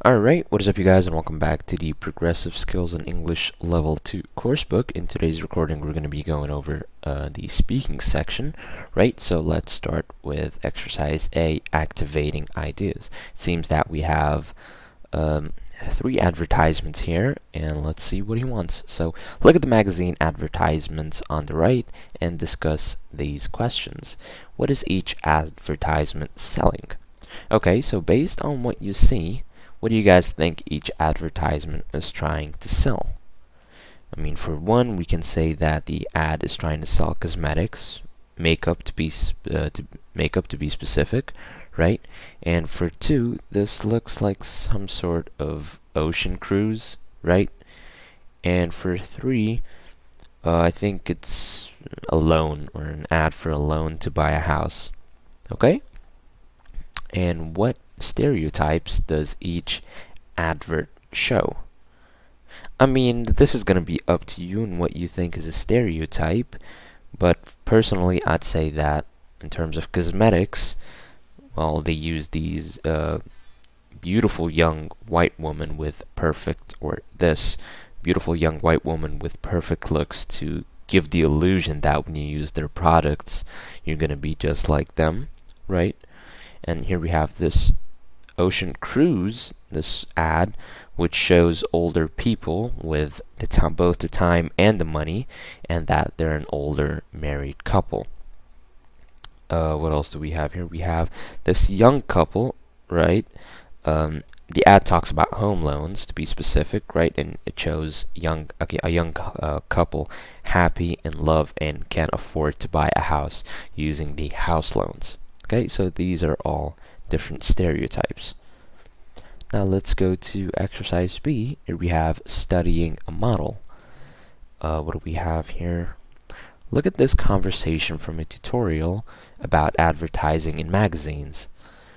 Alright, what is up you guys, and welcome back to the Progressive Skills in English Level 2 coursebook. In today's recording we're going to be going over the speaking section, right? So let's start with exercise A, activating ideas. It seems that we have 3 advertisements here, and let's see what he wants. So look at the magazine advertisements on the right and discuss these questions. What is each advertisement selling? Okay, so based on what you see, what do you guys think each advertisement is trying to sell? I mean, for one, we can say that the ad is trying to sell cosmetics, makeup to be specific, right? And for two, this looks like some sort of ocean cruise, right? And for three, I think it's a loan or an ad for a loan to buy a house. Okay? And what stereotypes does each advert show? I mean, this is going to be up to you and what you think is a stereotype, but personally I'd say that in terms of cosmetics, well, they use these beautiful young white woman with perfect, or this beautiful young white woman with perfect looks to give the illusion that when you use their products you're going to be just like them, right? And here we have this ocean cruise, this ad, which shows older people with both the time and the money, and that they're an older married couple. What else do we have here? We have this young couple, right? The ad talks about home loans, to be specific, right? And it shows a young couple happy in love and can afford to buy a house using the house loans. Okay, so these are all different stereotypes. Now let's go to exercise B. Here we have studying a model. What do we have here? Look at this conversation from a tutorial about advertising in magazines.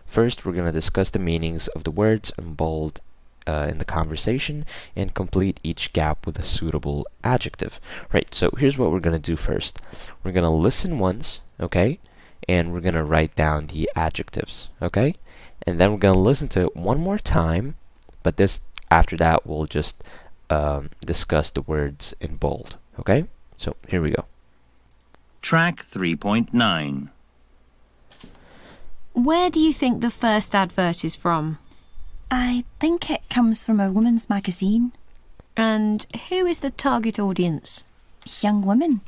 First, we're going to discuss the meanings of the words in bold in the conversation and complete each gap with a suitable adjective. Right, so here's what we're going to do first. We're going to listen once, okay? And we're going to write down the adjectives, okay? And then we're going to listen to it one more time, but after that we'll just discuss the words in bold, okay? So here we go. Track 3.9. Where do you think the first advert is from? I think it comes from a woman's magazine. And who is the target audience? Young women.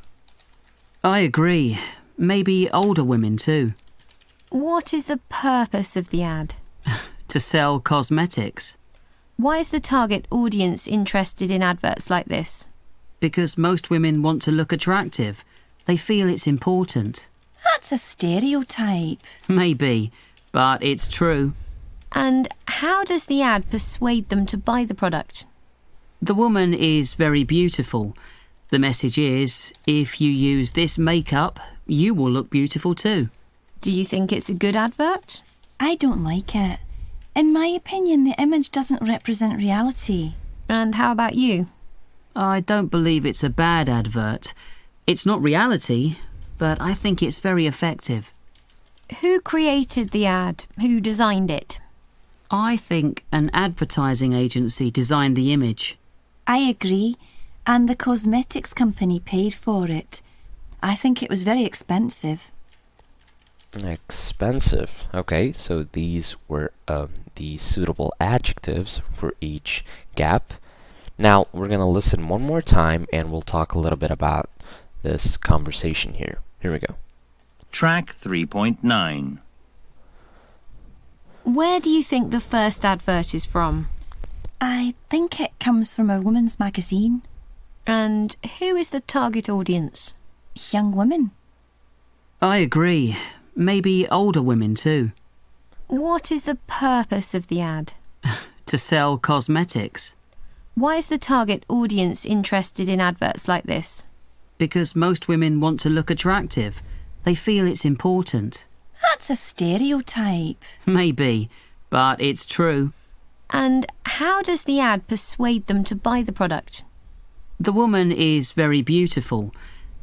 I agree. Maybe older women too. What is the purpose of the ad? To sell cosmetics. Why is the target audience interested in adverts like this? Because most women want to look attractive. They feel it's important. That's a stereotype. Maybe, but it's true. And how does the ad persuade them to buy the product? The woman is very beautiful. The message is, if you use this makeup, you will look beautiful too. Do you think it's a good advert? I don't like it. In my opinion, the image doesn't represent reality. And how about you? I don't believe it's a bad advert. It's not reality, but I think it's very effective. Who created the ad? Who designed it? I think an advertising agency designed the image. I agree, and the cosmetics company paid for it. I think it was very expensive. Expensive. Okay, so these were the suitable adjectives for each gap. Now we're going to listen one more time and we'll talk a little bit about this conversation here. Here we go. Track 3.9. Where do you think the first advert is from? I think it comes from a woman's magazine. And who is the target audience? Young women. I agree. Maybe older women too. What is the purpose of the ad? To sell cosmetics. Why is the target audience interested in adverts like this? Because most women want to look attractive. They feel it's important. That's a stereotype. Maybe, but it's true. And how does the ad persuade them to buy the product? The woman is very beautiful.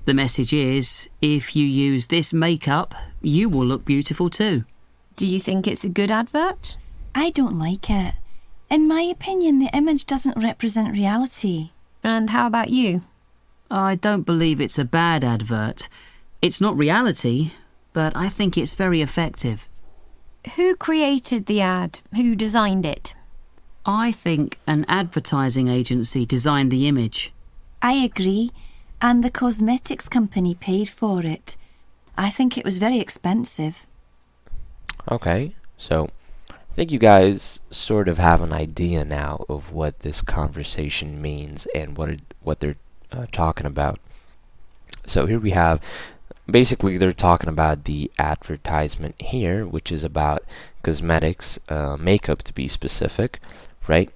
The message is, if you use this makeup, you will look beautiful too. Do you think it's a good advert? I don't like it. In my opinion, the image doesn't represent reality. And how about you? I don't believe it's a bad advert. It's not reality, but I think it's very effective. Who created the ad? Who designed it? I think an advertising agency designed the image. I agree, and the cosmetics company paid for it. I think it was very expensive. Okay, so I think you guys sort of have an idea now of what this conversation means and what they're talking about. So here we have, basically they're talking about the advertisement here, which is about cosmetics, makeup to be specific, right?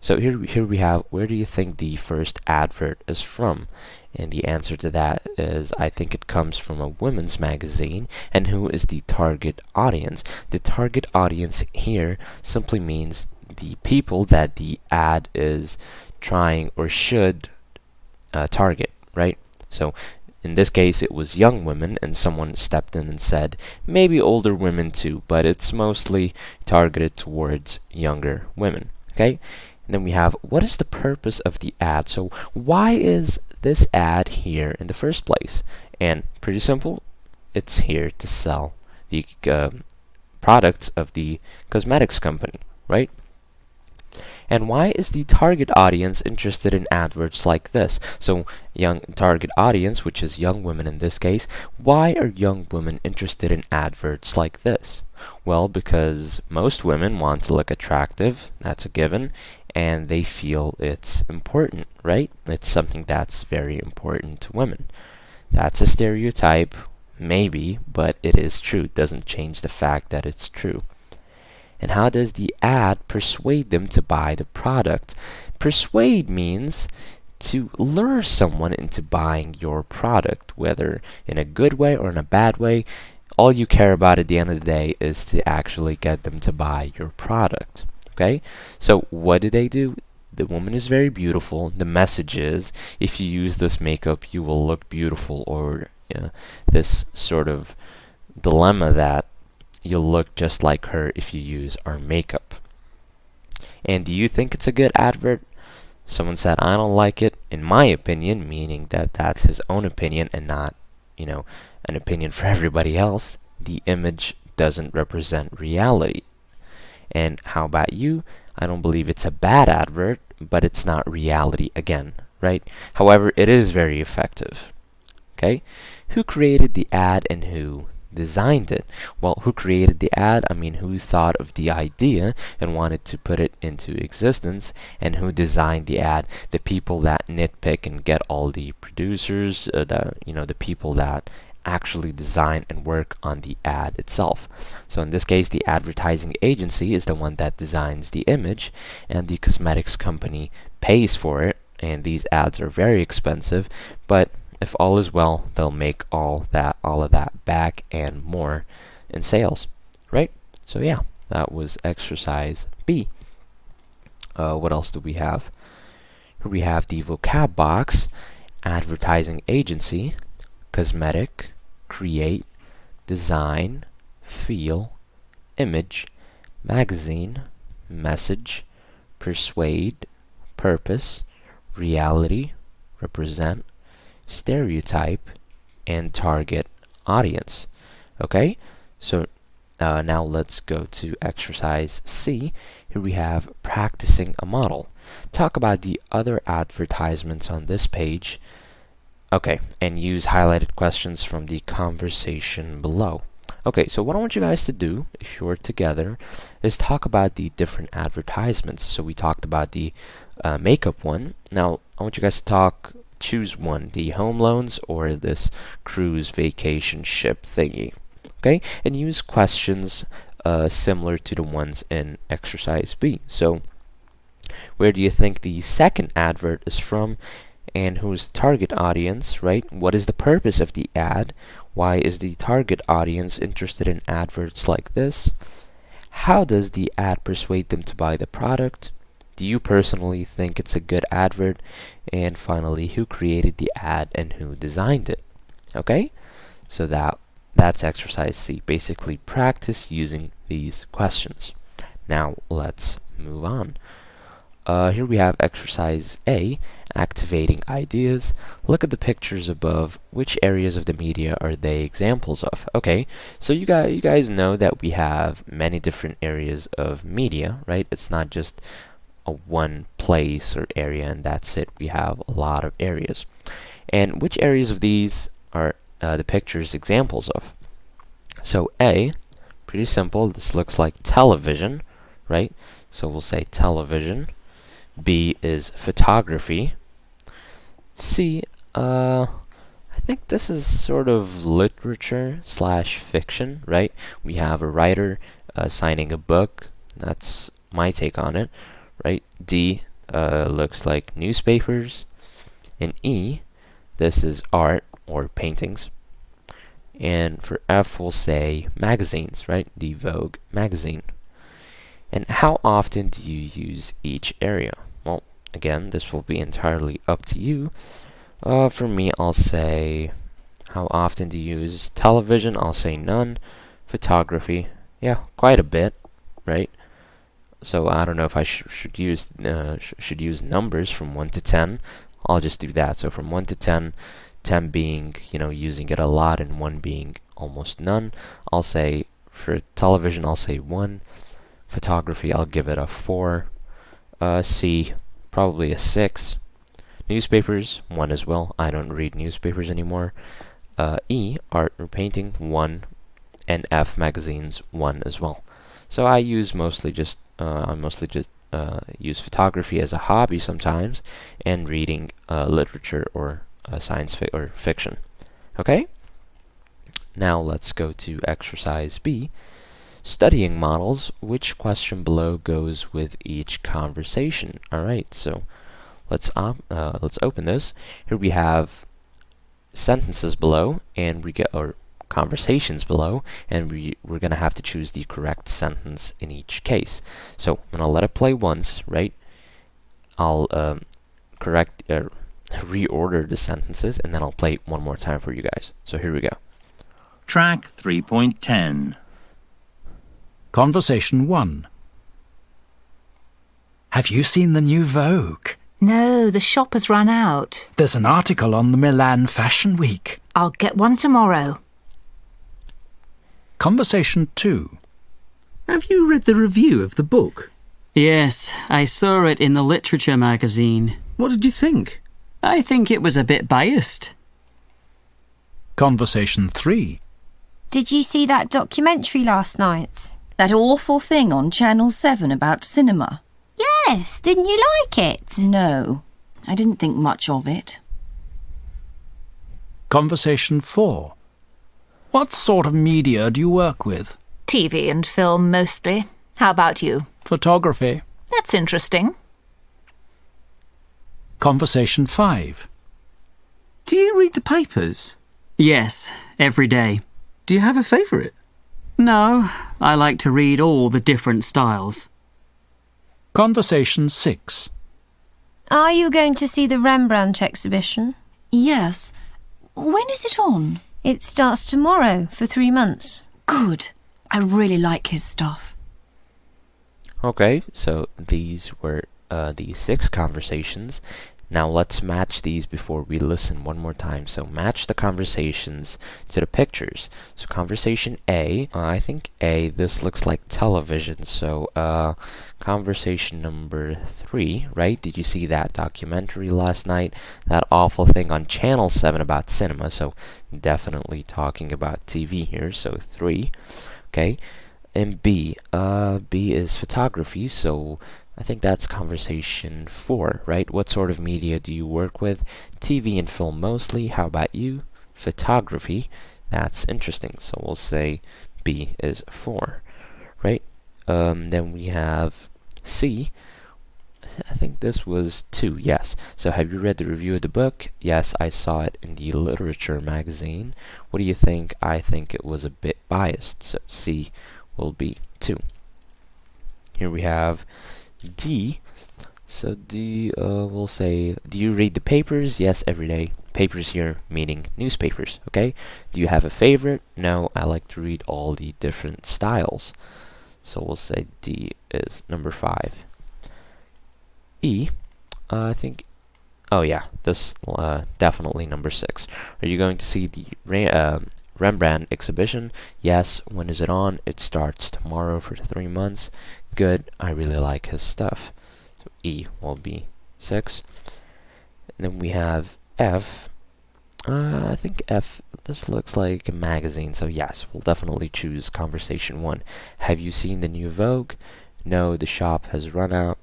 So here we have, where do you think the first advert is from? And the answer to that is, I think it comes from a women's magazine. And who is the target audience? The target audience here simply means the people that the ad is trying or should target, right? So in this case, it was young women, and someone stepped in and said, maybe older women too, but it's mostly targeted towards younger women, okay? And then we have, what is the purpose of the ad? So why is this ad here in the first place? And pretty simple, it's here to sell the products of the cosmetics company, right? And why is the target audience interested in adverts like this? So young target audience, which is young women in this case, why are young women interested in adverts like this? Well, because most women want to look attractive, that's a given, and they feel it's important, right? It's something that's very important to women. That's a stereotype, maybe, but it is true. It doesn't change the fact that it's true. And how does the ad persuade them to buy the product? Persuade means to lure someone into buying your product, whether in a good way or in a bad way. All you care about at the end of the day is to actually get them to buy your product. Okay? So what do? The woman is very beautiful. The message is, if you use this makeup, you will look beautiful, or this sort of dilemma that you'll look just like her if you use our makeup. And do you think it's a good advert? Someone said, I don't like it, in my opinion, meaning that that's his own opinion and not, an opinion for everybody else. The image doesn't represent reality. And how about you? I don't believe it's a bad advert, but it's not reality again, right? However, it is very effective. Okay? Who created the ad and who designed it? Well, who created the ad? I mean, who thought of the idea and wanted to put it into existence? And who designed the ad? The people that nitpick and get all the producers, the people that actually design and work on the ad itself. So in this case, the advertising agency is the one that designs the image, and the cosmetics company pays for it. And these ads are very expensive, but if all is well, they'll make all of that back and more in sales, right? So yeah, that was exercise B. What else do we have? Here we have the vocab box: advertising agency, cosmetic, create, design, feel, image, magazine, message, persuade, purpose, reality, represent, stereotype, and target audience. Okay, so now let's go to exercise C. Here we have practicing a model. Talk about the other advertisements on this page. Okay, and use highlighted questions from the conversation below. Okay, so what I want you guys to do, if you're together, is talk about the different advertisements. So we talked about the makeup one. Now I want you guys to choose one, the home loans or this cruise vacation ship thingy. Okay, and use questions similar to the ones in exercise B. So where do you think the second advert is from? And who's the target audience, right? What is the purpose of the ad? Why is the target audience interested in adverts like this? How does the ad persuade them to buy the product? Do you personally think it's a good advert? And finally, who created the ad and who designed it? Okay? So that's exercise C. Basically, practice using these questions. Now, let's move on. Here we have exercise A, activating ideas. Look at the pictures above. Which areas of the media are they examples of? Okay, so you guys know that we have many different areas of media, right? It's not just a one place or area and that's it. We have a lot of areas. And which areas of these are the pictures examples of? So A, pretty simple. This looks like television, right? So we'll say television. B is photography. C, I think this is sort of literature slash fiction, right? We have a writer signing a book. That's my take on it, right? D looks like newspapers. And E, this is art or paintings. And for F, we'll say magazines, right? The Vogue magazine. And how often do you use each area? Well, again, this will be entirely up to you. For me, I'll say, how often do you use television? I'll say none. Photography, yeah, quite a bit, right? So I don't know if I should use numbers from 1 to 10. I'll just do that. So from 1 to 10, 10 being, using it a lot, and 1 being almost none. I'll say, for television, I'll say 1. Photography, I'll give it a 4. C, probably a 6. Newspapers, 1 as well. I don't read newspapers anymore. E, art or painting, 1. And F, magazines, 1 as well. So I mostly just use photography as a hobby sometimes, and reading literature or or fiction. Okay? Now let's go to exercise B. Studying models. Which question below goes with each conversation? Alright, so let's open this. Here we have sentences below, and we get our conversations below, and we're gonna have to choose the correct sentence in each case. So I'm gonna let it play once, right? I'll reorder the sentences, and then I'll play it one more time for you guys. So here we go. Track 3.10. Conversation 1. Have you seen the new Vogue? No, the shop has run out. There's an article on the Milan Fashion Week. I'll get one tomorrow. Conversation 2. Have you read the review of the book? Yes, I saw it in the literature magazine. What did you think? I think it was a bit biased. Conversation 3. Did you see that documentary last night? That awful thing on Channel 7 about cinema. Yes, didn't you like it? No, I didn't think much of it. Conversation 4. What sort of media do you work with? TV and film mostly. How about you? Photography. That's interesting. Conversation 5. Do you read the papers? Yes, every day. Do you have a favourite? No, I like to read all the different styles. Conversation 6. Are you going to see the Rembrandt exhibition? Yes. When is it on? It starts tomorrow for 3 months. Good. I really like his stuff. Okay, so these were the 6 conversations. Now let's match these before we listen one more time. So match the conversations to the pictures. So conversation A, I think A, this looks like television. So conversation number 3, right? Did you see that documentary last night? That awful thing on Channel 7 about cinema. So definitely talking about TV here. So 3, okay. And B, B is photography. So I think that's conversation 4, right? What sort of media do you work with? TV and film mostly. How about you? Photography. That's interesting. So we'll say B is 4, right? Then we have C. I think this was 2, yes. So have you read the review of the book? Yes, I saw it in the literature magazine. What do you think? I think it was a bit biased. So C will be 2. Here we have D. So D, we'll say, do you read the papers? Yes, every day. Papers here meaning newspapers, okay? Do you have a favorite? No, I like to read all the different styles. So we'll say D is number 5. E, I think, oh yeah, this definitely number 6. Are you going to see the Rembrandt exhibition? Yes. When is it on? It starts tomorrow for 3 months. Good. I really like his stuff. So E will be 6. And then we have F. I think F, this looks like a magazine, so yes, we'll definitely choose conversation 1. Have you seen the new Vogue? No, the shop has run out.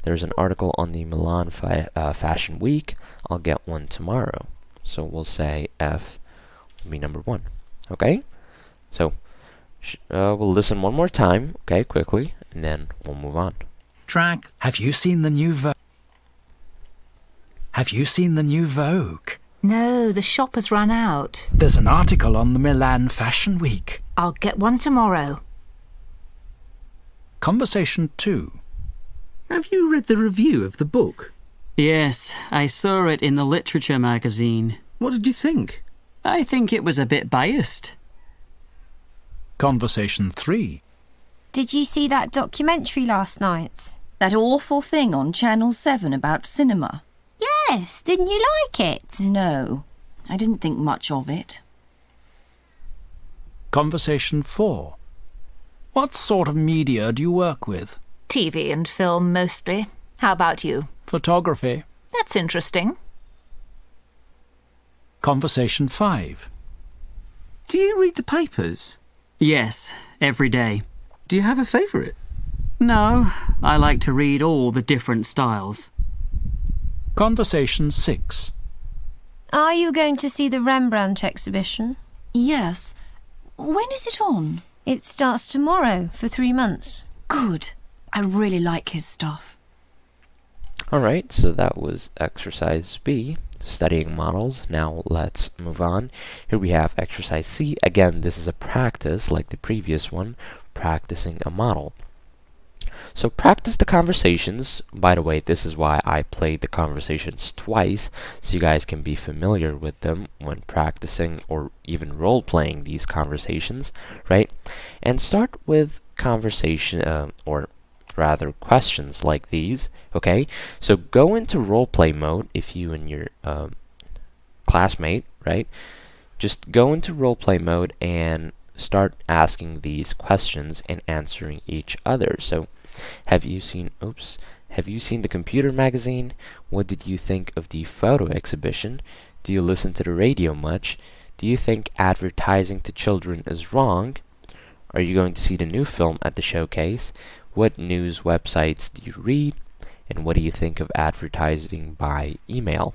There's an article on the Milan Fashion Week. I'll get one tomorrow. So we'll say F will be number 1. Okay? So we'll listen one more time, okay, quickly, and then we'll move on. Track Have you seen the new Vogue? Have you seen the new Vogue? No, the shop has run out. There's an article on the Milan Fashion Week. I'll get one tomorrow. Conversation 2. Have you read the review of the book? Yes, I saw it in the literature magazine. What did you think? I think it was a bit biased. Conversation 3. Did you see that documentary last night? That awful thing on Channel 7 about cinema. Yes, didn't you like it? No, I didn't think much of it. Conversation 4. What sort of media do you work with? TV and film mostly. How about you? Photography. That's interesting. Conversation 5. Do you read the papers? Yes, every day. Do you have a favourite? No, I like to read all the different styles. Conversation 6. Are you going to see the Rembrandt exhibition? Yes. When is it on? It starts tomorrow for 3 months. Good. I really like his stuff. Alright, so that was exercise B, studying models. Now let's move on. Here we have exercise C. Again, this is a practice like the previous one, practicing a model. So practice the conversations. By the way, this is why I played the conversations twice, so you guys can be familiar with them when practicing or even role-playing these conversations, right? And start with conversation, or rather questions like these, okay? So go into role-play mode if you and your classmate, right? Just go into role-play mode and start asking these questions and answering each other. So have you seen the computer magazine? What did you think of the photo exhibition? Do you listen to the radio much? Do you think advertising to children is wrong? Are you going to see the new film at the showcase? What news websites do you read? And what do you think of advertising by email?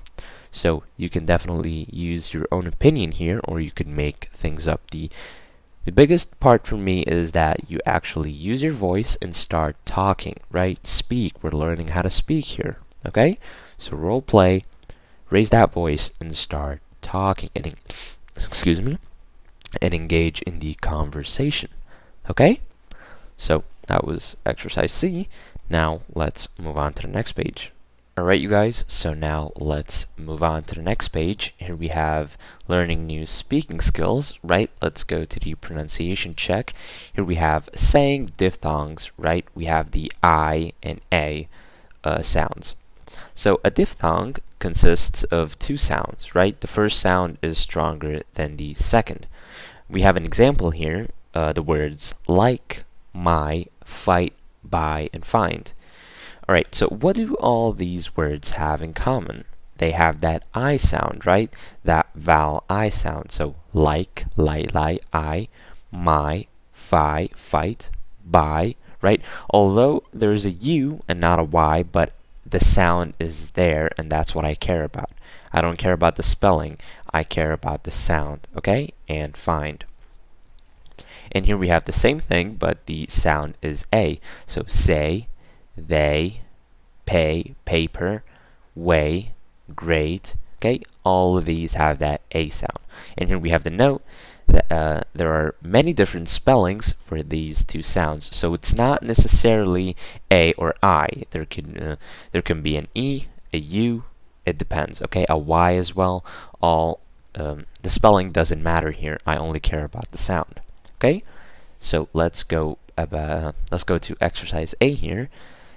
So you can definitely use your own opinion here, or you could make things up. The biggest part for me is that you actually use your voice and start talking, right? Speak. We're learning how to speak here, okay? So role play, raise that voice and start talking and and engage in the conversation, okay? So that was exercise C. Now let's move on to the next page. Alright, you guys, so now let's move on to the next page. Here we have learning new speaking skills, right? Let's go to the pronunciation check. Here we have saying diphthongs, right? We have the I and A sounds. So a diphthong consists of 2 sounds, right? The first sound is stronger than the second. We have an example here, the words like, my, fight, buy, and find. Alright, so what do all these words have in common? They have that I sound, right? That vowel I sound. So like, I, my, fight, buy, right? Although there's a U and not a Y, but the sound is there, and that's what I care about. I don't care about the spelling, I care about the sound, okay? And find. And here we have the same thing, but the sound is A. So say, they, pay, paper, weigh, grade, okay? All of these have that A sound. And here we have the note that there are many different spellings for these 2 sounds. So it's not necessarily A or I. There can be an E, a U, it depends, okay? A Y as well. All the spelling doesn't matter here. I only care about the sound, okay? So let's go let's go to exercise A here,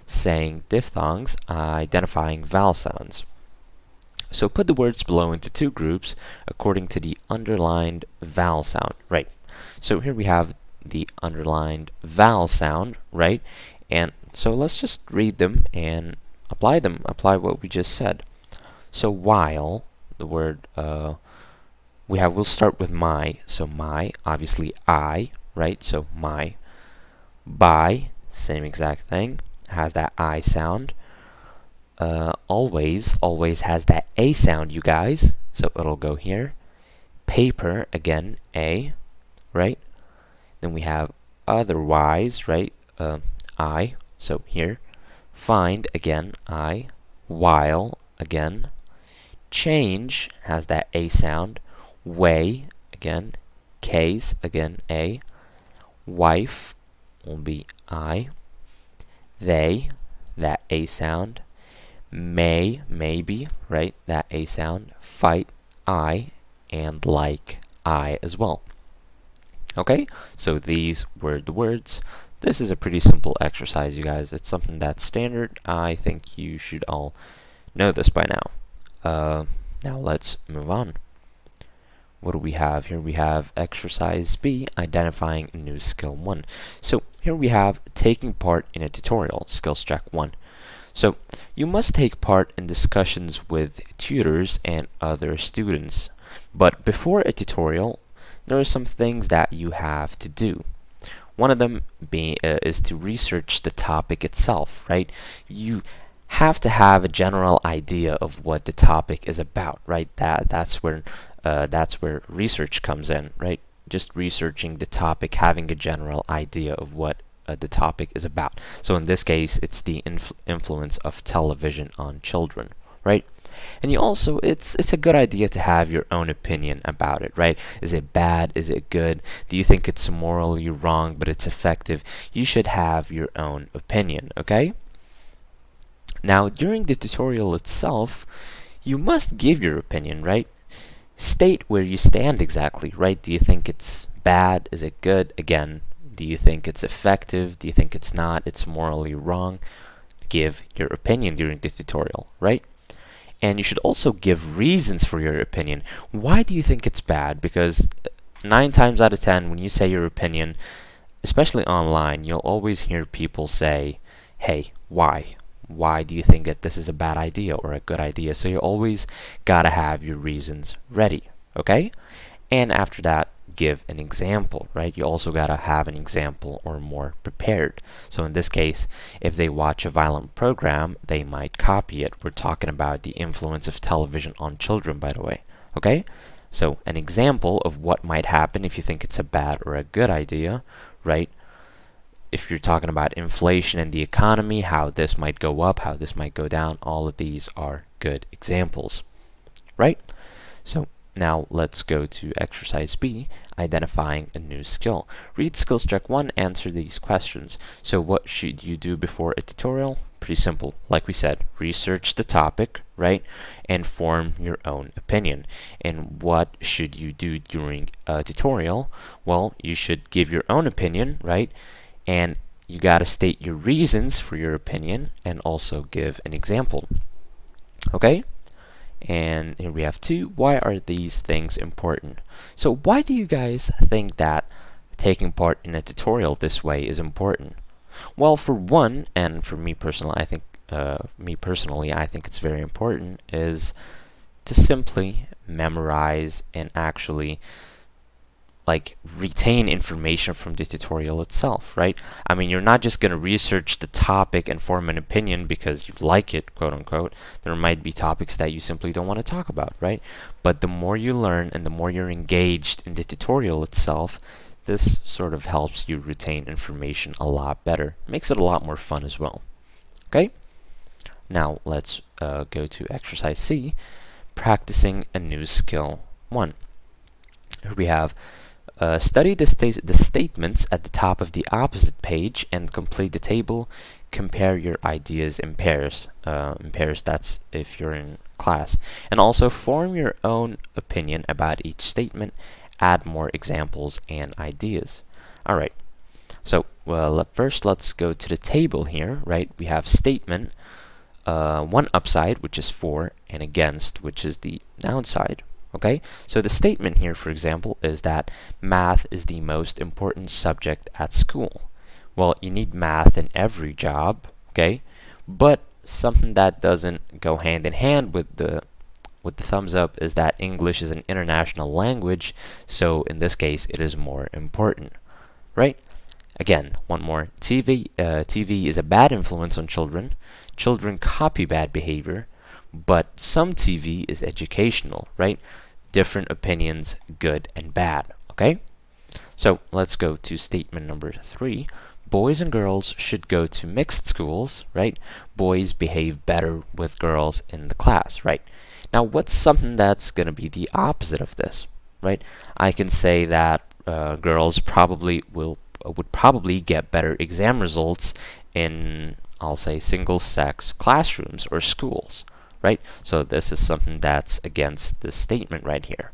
saying diphthongs, identifying vowel sounds. So put the words below into two groups according to the underlined vowel sound, right? So here we have the underlined vowel sound, right? And so let's just read them and apply what we just said. So while, the word we'll start with my. So my, obviously I, right? So my. By, same exact thing, has that I sound. Always has that A sound, you guys. So it'll go here. Paper, again, A, right? Then we have otherwise, right? I, so here. Find, again, I. While, again. Change has that A sound. Way, again. Case, again, A. Wife will be I. They, that A sound. Maybe, right? That A sound. Fight, I. And like, I as well. Okay, so these were the words. This is a pretty simple exercise, you guys. It's something that's standard. I think you should all know this by now. Now let's move on. What do we have here? We have exercise B, identifying a new skill 1. So here we have taking part in a tutorial, skills check 1. So you must take part in discussions with tutors and other students. But before a tutorial, there are some things that you have to do. One of them is to research the topic itself, right? You have to have a general idea of what the topic is about, right? That's where research comes in, right? Just researching the topic, having a general idea of what the topic is about. So in this case, it's the influence of television on children, right? And you also, it's a good idea to have your own opinion about it, right? Is it bad? Is it good? Do you think it's morally wrong, but it's effective? You should have your own opinion, okay? Now, during the tutorial itself, you must give your opinion, right? State where you stand exactly, right? Do you think it's bad? Is it good? Again, do you think it's effective? Do you think it's not? It's morally wrong? Give your opinion during the tutorial, right? And you should also give reasons for your opinion. Why do you think it's bad? Because 9 times out of 10, when you say your opinion, especially online, you'll always hear people say, hey, why? Why do you think that this is a bad idea or a good idea? So you always gotta have your reasons ready, okay? And after that, give an example, right? You also gotta have an example or more prepared. So in this case, if they watch a violent program, they might copy it. We're talking about the influence of television on children, by the way, okay? So an example of what might happen if you think it's a bad or a good idea, right? If you're talking about inflation and the economy, how this might go up, how this might go down, all of these are good examples, right? So now let's go to exercise B, identifying a new skill. Read skills check 1, answer these questions. So what should you do before a tutorial? Pretty simple. Like we said, research the topic, right? And form your own opinion. And what should you do during a tutorial? Well, you should give your own opinion, right? And you gotta state your reasons for your opinion and also give an example. Okay? And here we have 2. Why are these things important? So why do you guys think that taking part in a tutorial this way is important? Well, for one, and for me personally, I think it's very important, is to simply memorize and actually retain information from the tutorial itself, right? I mean, you're not just going to research the topic and form an opinion because you like it, quote unquote. There might be topics that you simply don't want to talk about, right? But the more you learn and the more you're engaged in the tutorial itself, this sort of helps you retain information a lot better. Makes it a lot more fun as well. Okay? Now let's go to exercise C, practicing a new skill 1. Here we have study the statements at the top of the opposite page and complete the table. Compare your ideas in pairs. That's if you're in class. And also form your own opinion about each statement. Add more examples and ideas. Alright, So, well, first let's go to the table here, right? We have statement, one upside, which is for, and against, which is the downside. Okay, so the statement here, for example, is that math is the most important subject at school. Well, you need math in every job, okay? But something that doesn't go hand in hand with the thumbs up is that English is an international language, so in this case, it is more important, right? Again, one more. TV is a bad influence on children. Children copy bad behavior, but some TV is educational, right? Different opinions, good and bad, okay? So let's go to statement number 3. Boys and girls should go to mixed schools, right? Boys behave better with girls in the class, right? Now, what's something that's going to be the opposite of this, right? I can say that girls would probably get better exam results in, I'll say, single-sex classrooms or schools, right? So this is something that's against this statement right here.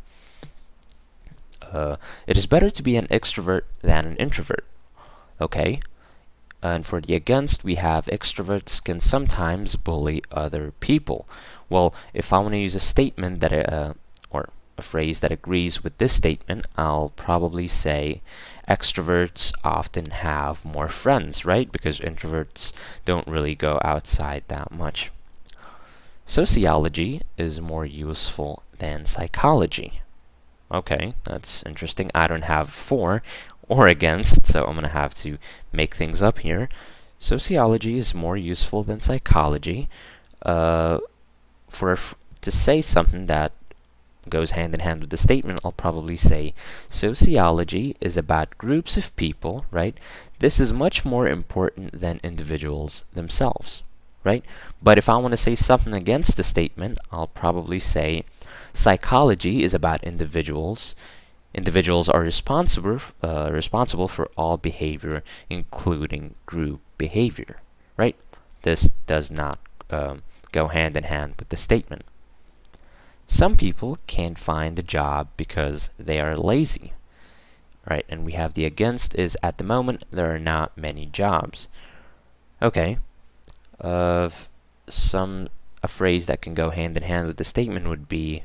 It is better to be an extrovert than an introvert. Okay. And for the against, we have extroverts can sometimes bully other people. Well, if I want to use a statement that or a phrase that agrees with this statement, I'll probably say extroverts often have more friends, right? Because introverts don't really go outside that much. Sociology is more useful than psychology. Okay, that's interesting. I don't have for or against, so I'm going to have to make things up here. Sociology is more useful than psychology. To say something that goes hand in hand with the statement, I'll probably say sociology is about groups of people, right? This is much more important than individuals themselves, right? But if I want to say something against the statement, I'll probably say psychology is about individuals. Individuals are responsible for all behavior, including group behavior, right? This does not go hand in hand with the statement. Some people can't find a job because they are lazy, right? And we have the against is at the moment there are not many jobs. Okay. A phrase that can go hand in hand with the statement would be,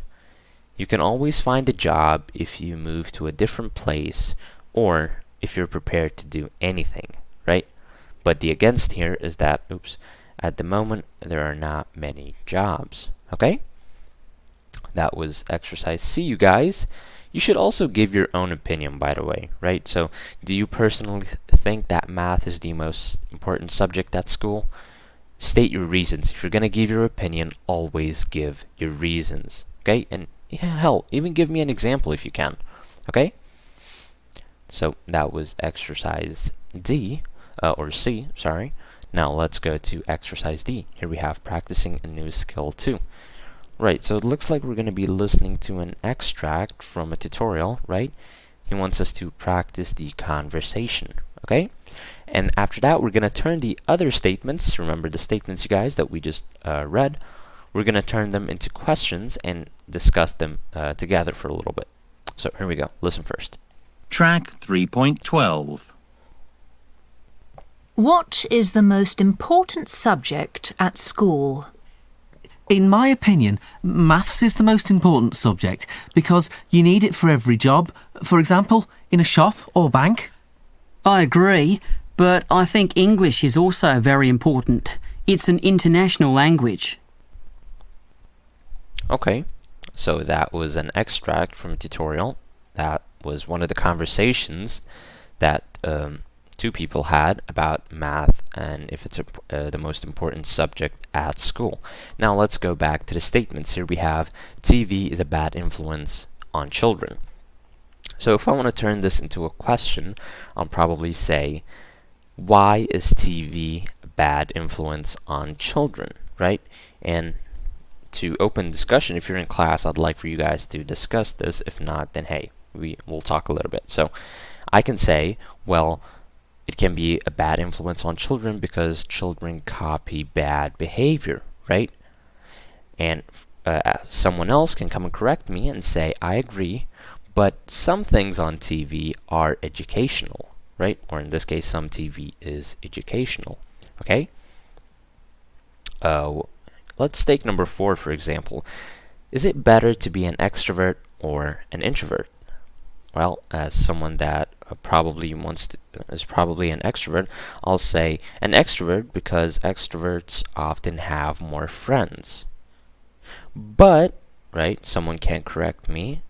you can always find a job if you move to a different place or if you're prepared to do anything, right? But the against here is that, at the moment there are not many jobs, okay? That was exercise C, you guys. You should also give your own opinion, by the way, right? So, do you personally think that math is the most important subject at school? State your reasons. If you're going to give your opinion, always give your reasons, okay? And yeah, hell, even give me an example if you can, okay? So, that was exercise D, or C, sorry. Now, let's go to exercise D. Here we have practicing a new skill 2. Right, so it looks like we're going to be listening to an extract from a tutorial, right? He wants us to practice the conversation, okay? And after that, we're going to turn the other statements, remember the statements, you guys, that we just read, we're going to turn them into questions and discuss them together for a little bit. So here we go. Listen first. Track 3.12. What is the most important subject at school? In my opinion, maths is the most important subject because you need it for every job. For example, in a shop or bank. I agree, but I think English is also very important. It's an international language. Okay, so that was an extract from a tutorial. That was one of the conversations that two people had about math and if it's the most important subject at school. Now let's go back to the statements. Here we have TV is a bad influence on children. So if I want to turn this into a question, I'll probably say, why is TV a bad influence on children, right? And to open discussion, if you're in class, I'd like for you guys to discuss this. If not, then hey, we'll talk a little bit. So I can say, well, it can be a bad influence on children because children copy bad behavior, right? And someone else can come and correct me and say, I agree, but some things on TV are educational, right? Or in this case, some TV is educational, okay? Let's take number 4, for example. Is it better to be an extrovert or an introvert? Well, as someone that is probably an extrovert, I'll say an extrovert because extroverts often have more friends. But, right, someone can correct me.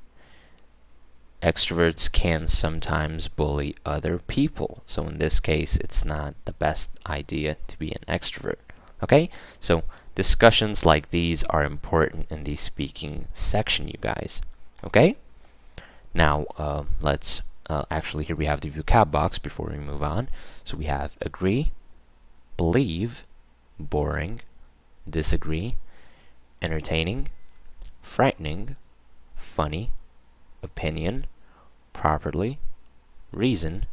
Extroverts can sometimes bully other people. So in this case, it's not the best idea to be an extrovert. Okay? So discussions like these are important in the speaking section, you guys. Okay? Now, let's actually, here we have the vocab box before we move on. So we have agree, believe, boring, disagree, entertaining, frightening, funny, opinion, properly, reason,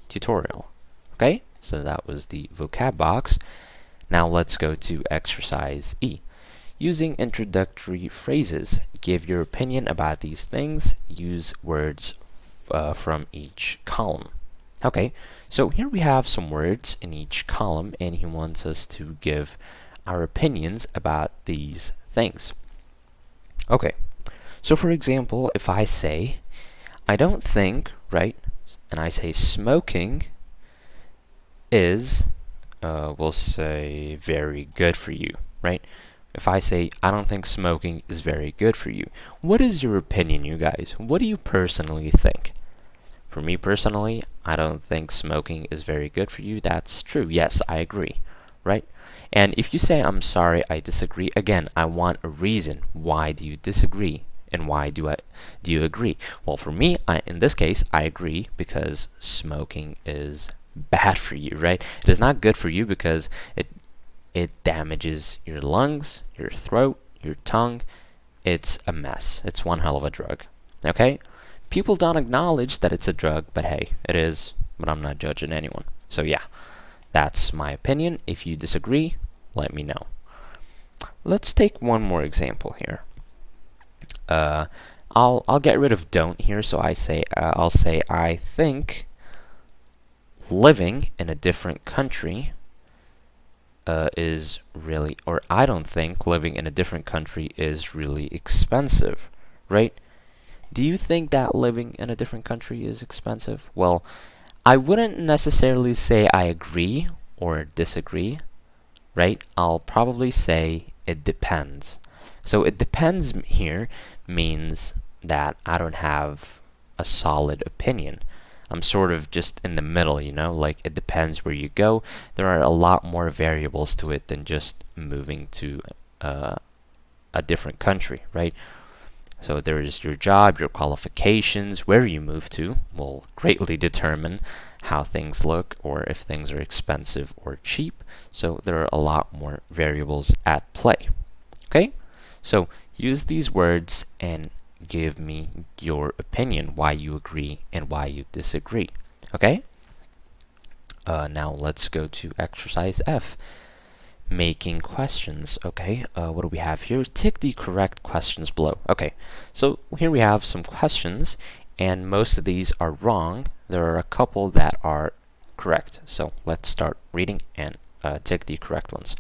tutorial. Okay, so that was the vocab box. Now let's go to exercise E. Using introductory phrases, give your opinion about these things. Use words from each column. Okay, so here we have some words in each column, and he wants us to give our opinions about these things. Okay, so for example, if I say, I don't think, right, and I say smoking is, we'll say, very good for you, right? If I say, I don't think smoking is very good for you, what is your opinion, you guys? What do you personally think? For me personally, I don't think smoking is very good for you. That's true. Yes, I agree, right? And if you say, I'm sorry, I disagree, again, I want a reason. Why do you disagree? And why do you agree? Well, for me, in this case, I agree because smoking is bad for you, right? It is not good for you because it damages your lungs, your throat, your tongue. It's a mess. It's one hell of a drug. Okay? People don't acknowledge that it's a drug, but hey, it is. But I'm not judging anyone. So yeah, that's my opinion. If you disagree, let me know. Let's take one more example here. I'll get rid of don't here. So I'll say I think living in a different country is really, or I don't think living in a different country is really expensive, right? Do you think that living in a different country is expensive? Well, I wouldn't necessarily say I agree or disagree, right? I'll probably say it depends. So it depends here means that I don't have a solid opinion. I'm sort of just in the middle, you know, like it depends where you go. There are a lot more variables to it than just moving to a different country, right? So there is your job, your qualifications, where you move to will greatly determine how things look or if things are expensive or cheap. So there are a lot more variables at play. Okay? So use these words and give me your opinion, why you agree and why you disagree. Okay? Now let's go to exercise F. Making questions. Okay, what do we have here? Tick the correct questions below. Okay, so here we have some questions, and most of these are wrong. There are a couple that are correct. So let's start reading and tick the correct ones.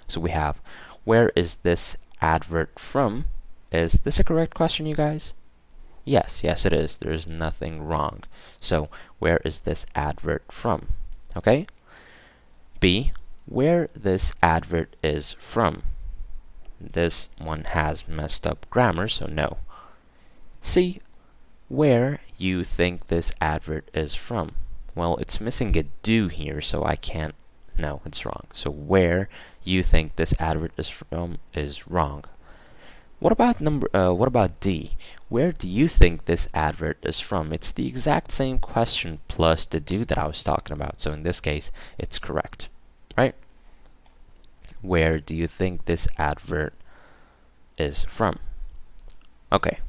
So we have, where is this advert from? Is this a correct question, you guys? Yes, yes it is. There's nothing wrong. So where is this advert from? Okay. B, where this advert is from. This one has messed up grammar, so no. C, where you think this advert is from. Well, it's missing a do here, so I can't. No, it's wrong. So where you think this advert is from is wrong. What about D? Where do you think this advert is from? It's the exact same question plus the do that I was talking about. So in this case, it's correct. Right? Where do you think this advert is from? Okay.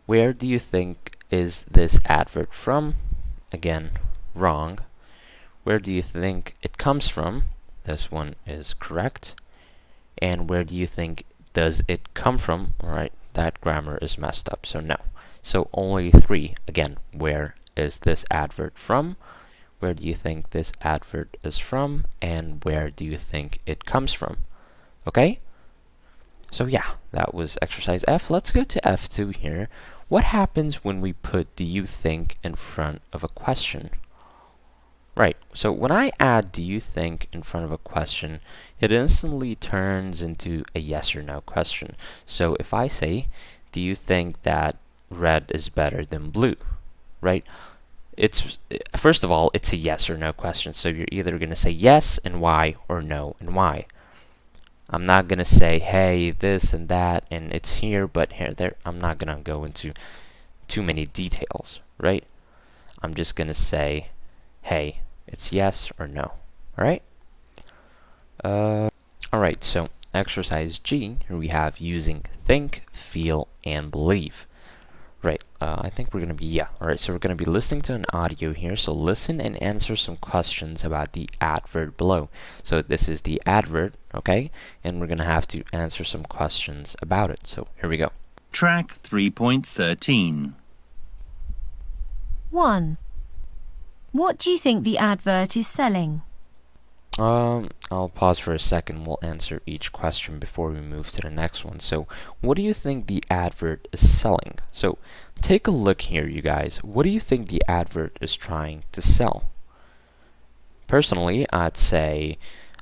Where do you think is this advert from? Again, wrong. Where do you think it comes from? This one is correct. And where do you think does it come from? Alright, that grammar is messed up, so no. So only 3, again, where is this advert from? Where do you think this advert is from? And where do you think it comes from? Okay? So yeah, that was exercise F. Let's go to F2 here. What happens when we put do you think in front of a question? Right, so when I add do you think in front of a question, it instantly turns into a yes or no question. So if I say, do you think that red is better than blue? Right? It's first of all, it's a yes or no question. So you're either going to say yes and why, or no and why. I'm not going to say, hey, this and that, and it's here, but here, there. I'm not going to go into too many details, right? I'm just going to say, hey, it's yes or no. Alright? Alright, so exercise G, here we have using think, feel, and believe. Right, I think we're going to be, yeah. Alright, so we're going to be listening to an audio here, so listen and answer some questions about the advert below. So this is the advert, okay? And we're going to have to answer some questions about it. So here we go. Track 3.13. 1. What do you think the advert is selling? I'll pause for a second. We'll answer each question before we move to the next one. So, what do you think the advert is selling? So, take a look here, you guys. What do you think the advert is trying to sell? Personally, I'd say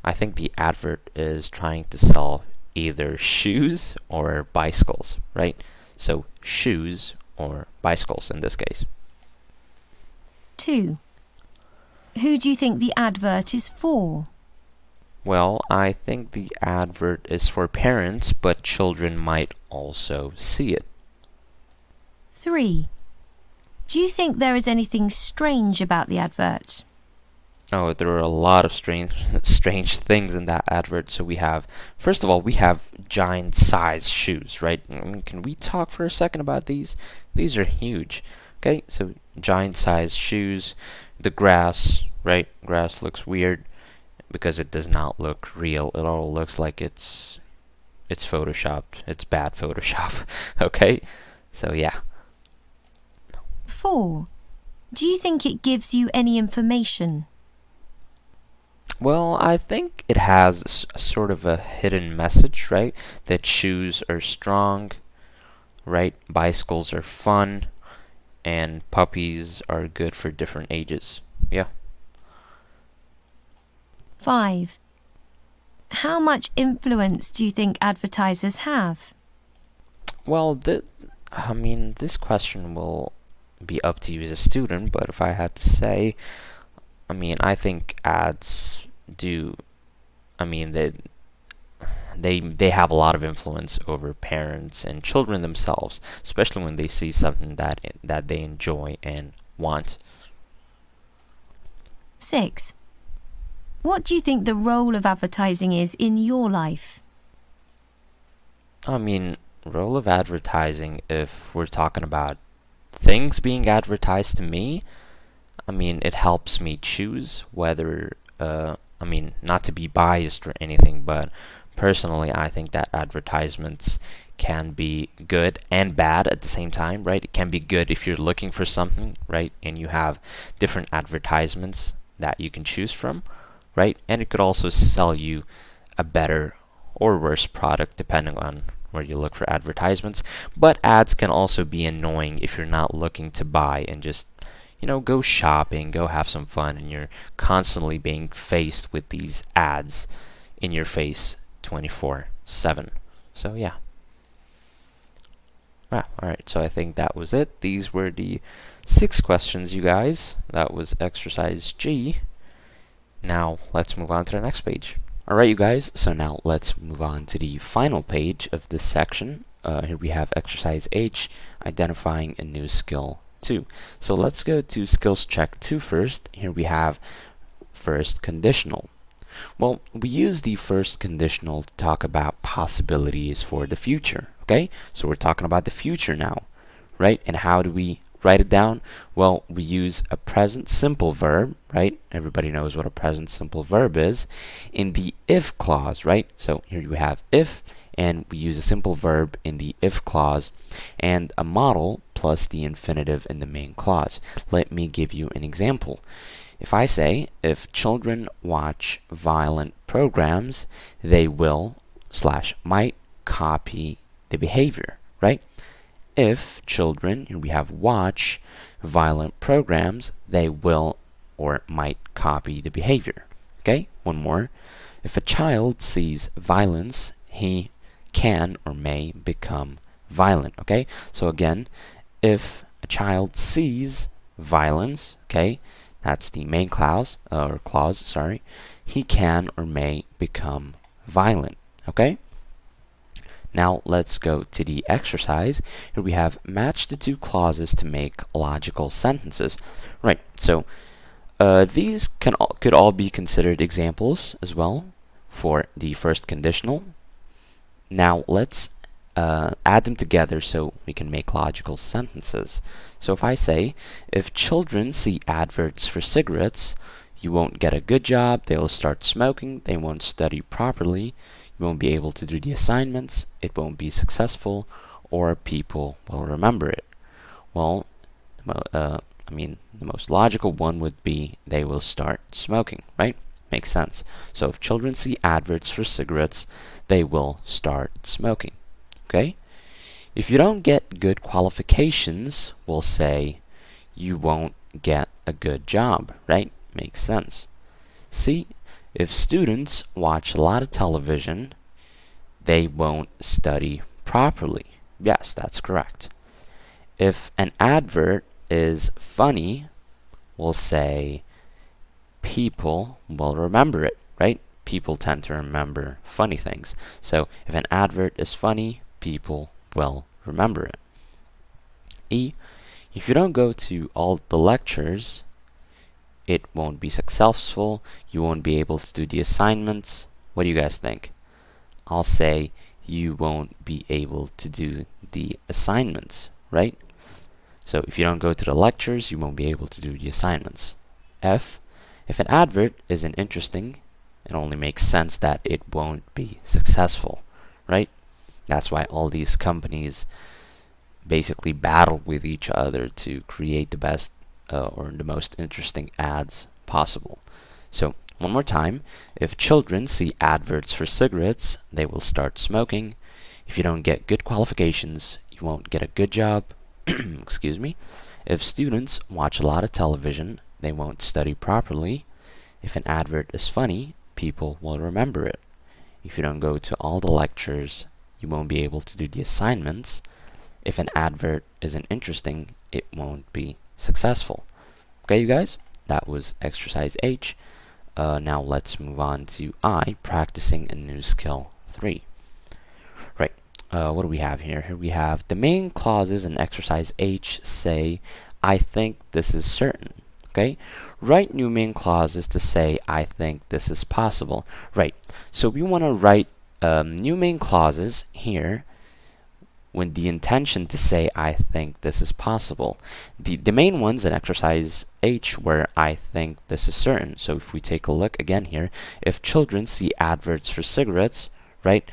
I think the advert is trying to sell either shoes or bicycles, right? So, shoes or bicycles in this case. 2. Who do you think the advert is for? Well, I think the advert is for parents, but children might also see it. 3. Do you think there is anything strange about the advert? Oh, there are a lot of strange things in that advert. So we have, first of all, we have giant size shoes, right? I mean, can we talk for a second about these? These are huge. Okay, so giant size shoes. The grass, right? Grass looks weird because it does not look real. It all looks like it's photoshopped. It's bad Photoshop. Okay? So yeah. 4. Do you think it gives you any information? Well, I think it has sort of a hidden message, right? That shoes are strong, right? Bicycles are fun, and puppies are good for different ages. Yeah. 5. How much influence do you think advertisers have? Well, this question will be up to you as a student, but if I had to say, I think ads do, they have a lot of influence over parents and children themselves, especially when they see something that they enjoy and want. 6. What do you think the role of advertising is in your life? Role of advertising, if we're talking about things being advertised to me, it helps me choose whether, not to be biased or anything, but personally, I think that advertisements can be good and bad at the same time, right? It can be good if you're looking for something, right? And you have different advertisements that you can choose from, right? And it could also sell you a better or worse product depending on where you look for advertisements. But ads can also be annoying if you're not looking to buy and just go shopping, go have some fun, and you're constantly being faced with these ads in your face 24/7. So yeah. Alright, so I think that was it. These were the 6 questions, you guys. That was exercise G. Now let's move on to the next page. Alright, you guys, so now let's move on to the final page of this section. Here we have exercise H, identifying a new skill 2. So let's go to skills check 2 first. Here we have first conditional. Well, we use the first conditional to talk about possibilities for the future, okay? So we're talking about the future now, right? And how do we write it down? Well, we use a present simple verb, right? Everybody knows what a present simple verb is, in the if clause, right? So here you have if, and we use a simple verb in the if clause, and a model plus the infinitive in the main clause. Let me give you an example. If I say, if children watch violent programs, they will / might copy the behavior, right? If children, here we have watch violent programs, they will or might copy the behavior. Okay, one more. If a child sees violence, he can or may become violent. Okay, so again, if a child sees violence, okay, that's the main clause, sorry, he can or may become violent. Okay, now let's go to the exercise. Here we have match the two clauses to make logical sentences. Right, so these could all be considered examples as well for the first conditional. Now let's add them together so we can make logical sentences. So if I say, if children see adverts for cigarettes, you won't get a good job, they'll start smoking, they won't study properly, you won't be able to do the assignments, it won't be successful, or people will remember it. Well, the most logical one would be they will start smoking, right? Makes sense. So if children see adverts for cigarettes, they will start smoking. Okay? If you don't get good qualifications, we'll say you won't get a good job, right? Makes sense. See, if students watch a lot of television, they won't study properly. Yes, that's correct. If an advert is funny, we'll say people will remember it, right? People tend to remember funny things. So if an advert is funny, people will remember it. E, if you don't go to all the lectures, it won't be successful, you won't be able to do the assignments. What do you guys think? I'll say you won't be able to do the assignments, right? So if you don't go to the lectures, you won't be able to do the assignments. F, if an advert isn't interesting, it only makes sense that it won't be successful, right? That's why all these companies basically battle with each other to create the best or the most interesting ads possible. So one more time, if children see adverts for cigarettes, they will start smoking. If you don't get good qualifications, you won't get a good job. Excuse me. If students watch a lot of television, they won't study properly. If an advert is funny, people will remember it. If you don't go to all the lectures, you won't be able to do the assignments. If an advert isn't interesting, it won't be successful. Okay, you guys? That was exercise H. Now let's move on to I, practicing a new skill 3. Right, what do we have here? Here we have the main clauses in exercise H say, I think this is certain. Okay, write new main clauses to say, I think this is possible. Right, so we want to write new main clauses here with the intention to say, I think this is possible. The main ones in exercise H were, I think this is certain. So if we take a look again here, if children see adverts for cigarettes, right,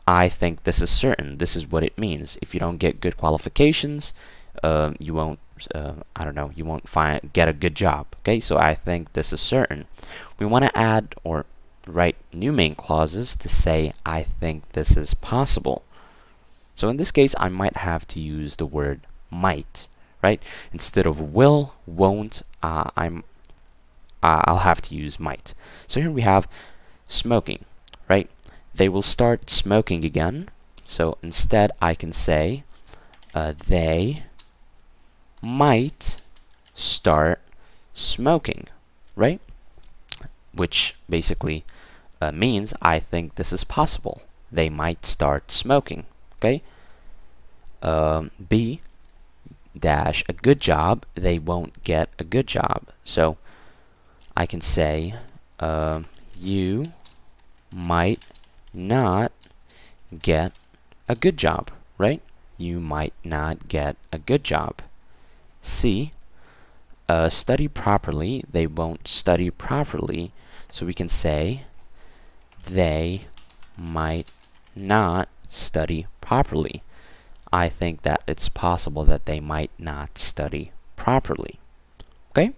I think this is certain. This is what it means. If you don't get good qualifications, you won't, you won't get a good job. Okay, so I think this is certain. We want to add or write new main clauses to say, I think this is possible. So in this case, I might have to use the word might, right? Instead of will, won't, I'll have to use might. So here we have smoking, right? They will start smoking again. So instead, I can say they might start smoking, right? Which basically means I think this is possible. They might start smoking. Okay. B dash a good job. They won't get a good job. So I can say you might not get a good job, right? You might not get a good job. C, study properly. They won't study properly. So we can say they might not study properly. I think that it's possible that they might not study properly. Okay?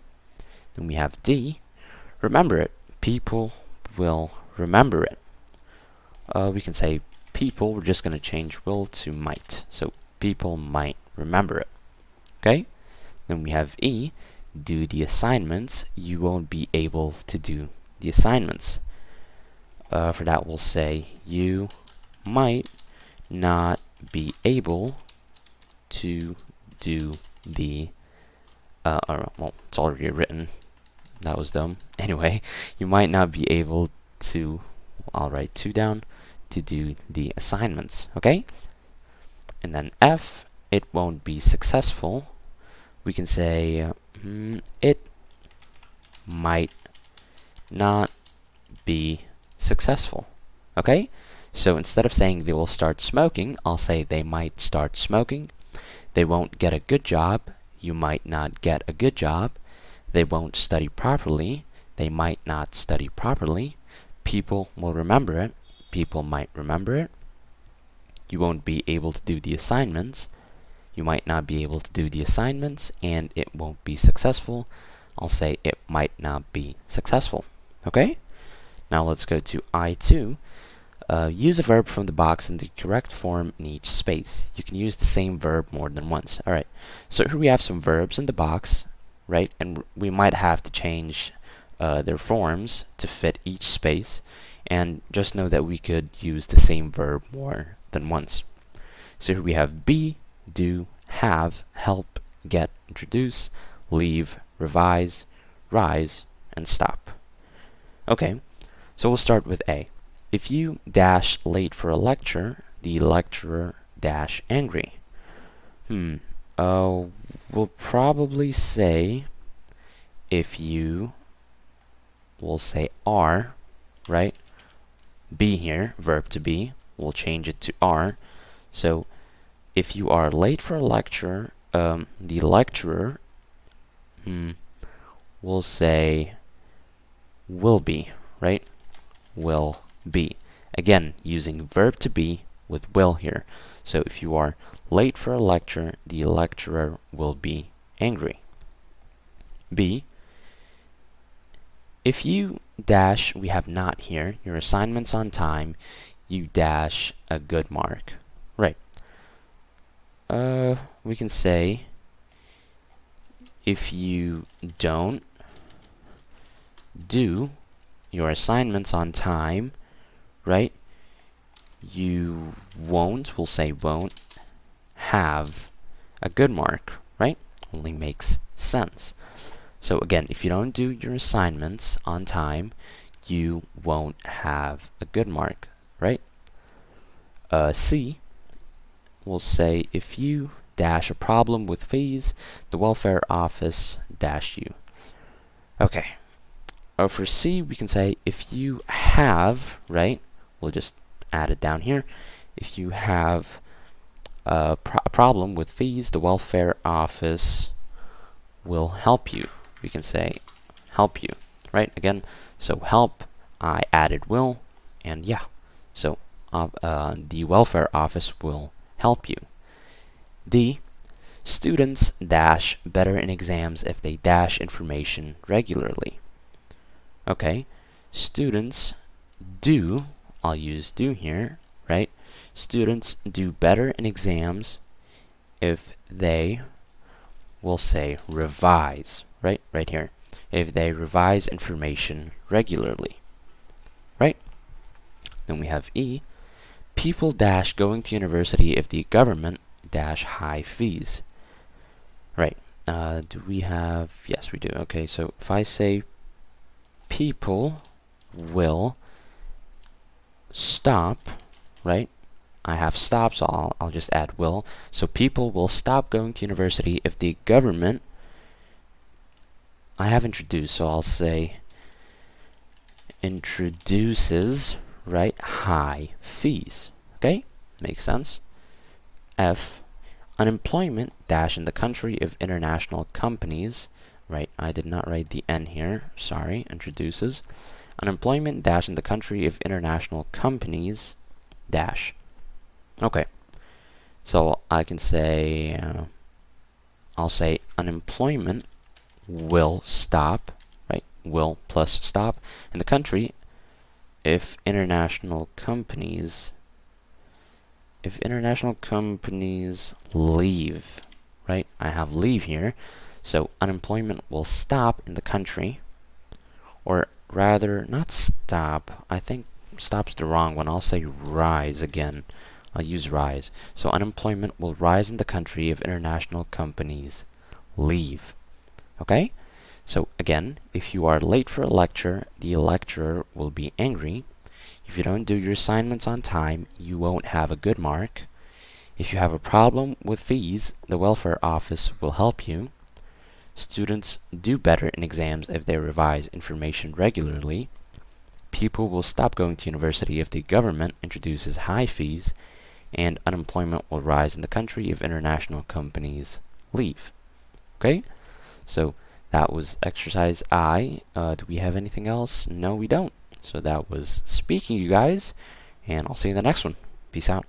Then we have D. Remember it. People will remember it. We can say people. We're just going to change will to might. So people might remember it. Okay? Then we have E. Do the assignments. You won't be able to do the assignments. For that, we'll say you might not be able to do the well, it's already written. That was dumb. Anyway, you might not be able to, I'll write 2 down, to do the assignments. Okay? And then F, it won't be successful. We can say it might not be successful. Okay? So instead of saying they will start smoking, I'll say they might start smoking. They won't get a good job. You might not get a good job. They won't study properly. They might not study properly. People will remember it. People might remember it. You won't be able to do the assignments. You might not be able to do the assignments, and it won't be successful. I'll say it might not be successful. Okay? Now let's go to I2. Use a verb from the box in the correct form in each space. You can use the same verb more than once. Alright, so here we have some verbs in the box, right? And we might have to change their forms to fit each space. And just know that we could use the same verb more than once. So here we have be, do, have, help, get, introduce, leave, revise, rise, and stop. Okay, so we'll start with A. If you dash late for a lecture, the lecturer dash angry. We'll probably say if you, we'll say are, right? Be here, verb to be, we'll change it to are. So if you are late for a lecture, the lecturer, we'll say will be, right? Will be. Again, using verb to be with will here. So if you are late for a lecture, the lecturer will be angry. B. If you dash, we have not here, your assignment's on time, you dash a good mark. Right. We can say if you don't do your assignments on time, right, you won't, we'll say won't, have a good mark, right? Only makes sense. So again, if you don't do your assignments on time, you won't have a good mark, right? C, we'll say if you dash a problem with fees, the welfare office dash you. Okay. For C, we can say if you have, right? We'll just add it down here. If you have a problem with fees, the welfare office will help you. We can say help you, right? Again, so help, I added will, and yeah. So the welfare office will help you. D, students dash better in exams if they dash information regularly. Okay, students do, I'll use do here, right? Students do better in exams if they, will say revise, right? Right here. If they revise information regularly, right? Then we have E. People dash going to university if the government dash high fees. Right. Do we have, yes we do. Okay, so if I say people will stop, right? I have stop, so I'll just add will. So people will stop going to university if the government, I have introduced, so I'll say introduces, right, high fees. Okay, makes sense. F, unemployment dash in the country if international companies, right, I did not write the N here, sorry, introduces. Unemployment dash in the country if international companies dash. Okay, So I can say, I'll say unemployment will stop, right? Will plus stop in the country if international companies leave, right? I have leave here. So unemployment will stop in the country, or rather, not stop. I think stop's the wrong one. I'll say rise again. I'll use rise. So unemployment will rise in the country if international companies leave. Okay? So again, if you are late for a lecture, the lecturer will be angry. If you don't do your assignments on time, you won't have a good mark. If you have a problem with fees, the welfare office will help you. Students do better in exams if they revise information regularly. People will stop going to university if the government introduces high fees, and unemployment will rise in the country if international companies leave. Okay? So that was exercise I. Do we have anything else? No, we don't. So that was speaking, you guys, and I'll see you in the next one. Peace out.